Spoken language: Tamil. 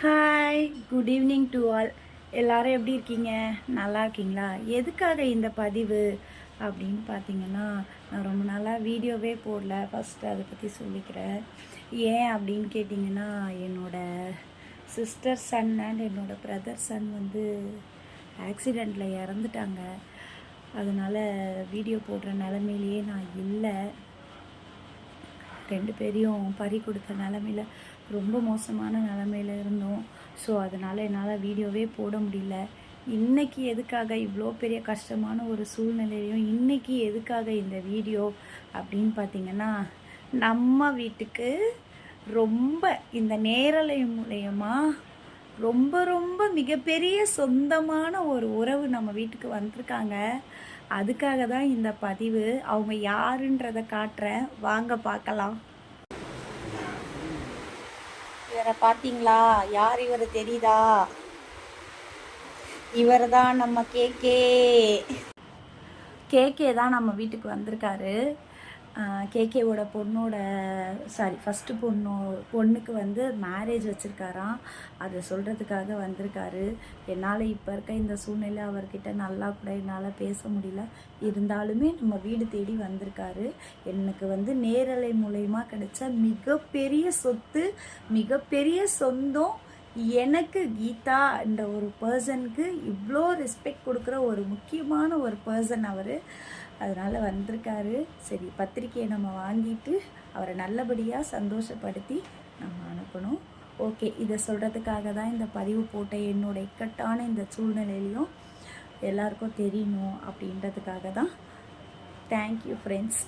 Hi, good evening to all. எல்லாரும் எப்படி இருக்கீங்க? நல்லா இருக்கீங்களா? எதுக்காக இந்த பதிவு அப்படின்னு பார்த்தீங்கன்னா, நான் ரொம்ப நாளாக வீடியோவே போடல. ஃபஸ்ட்டு அதை பற்றி சொல்லிக்கிறேன். ஏன் அப்படின்னு கேட்டிங்கன்னா, என்னோடய சிஸ்டர் சன் அண்ட் என்னோடய பிரதர் சன் வந்து ஆக்சிடெண்ட்டில் இறந்துட்டாங்க. அதனால் வீடியோ போடுற நிலமையிலேயே நான் இல்லை. 2 பேரையும் பறி கொடுத்த நிலமையில ரொம்ப மோசமான நிலமையில இருந்தோம். ஸோ அதனால் என்னால் வீடியோவே போட முடியல. இன்றைக்கி எதுக்காக இவ்வளோ பெரிய கஷ்டமான ஒரு சூழ்நிலையிலையும் இன்றைக்கி எதுக்காக இந்த வீடியோ அப்படின்னு பார்த்திங்கன்னா, நம்ம வீட்டுக்கு ரொம்ப இந்த நேரலை மூலயமா ரொம்ப ரொம்ப மிகப்பெரிய சொந்தமான ஒரு உறவு நம்ம வீட்டுக்கு வந்திருக்காங்க. அதுக்காக தான் இந்த பதிவு. அவங்க யாருன்றதை காட்டுறேன், வாங்க பார்க்கலாம். இவரை பார்த்தீங்களா? யார் இவர் தெரியுதா? இவர் தான் நம்ம கேகே தான் நம்ம வீட்டுக்கு வந்திருக்காரு. கேகேவோட ஃபஸ்ட்டு பொண்ணுக்கு வந்து மேரேஜ் வச்சுருக்காராம். அதை சொல்கிறதுக்காக வந்திருக்காரு. என்னால் இப்போ இருக்க இந்த சூழ்நிலை அவர்கிட்ட நல்லா கூட என்னால் பேச முடியல. இருந்தாலுமே நம்ம வீடு தேடி வந்திருக்காரு. எனக்கு வந்து நேரலை மூலயமா கிடைச்ச மிகப்பெரிய சொத்து, மிகப்பெரிய சொந்தம். எனக்கு கீதா என்ற ஒரு பர்சனுக்கு இவ்வளோ ரெஸ்பெக்ட் கொடுக்குற ஒரு முக்கியமான ஒரு பர்சன் அவர். அதனால் வந்திருக்காரு. சரி, பத்திரிக்கையை நம்ம வாங்கிட்டு அவரை நல்லபடியாக சந்தோஷப்படுத்தி நம்ம அனுப்பணும். ஓகே, இதை சொல்கிறதுக்காக தான் இந்த பதிவு போட்டேன். என்னோட இக்கட்டான இந்த சூழ்நிலையிலையும் எல்லாருக்கும் தெரியணும் அப்படின்றதுக்காக தான். Thank you friends.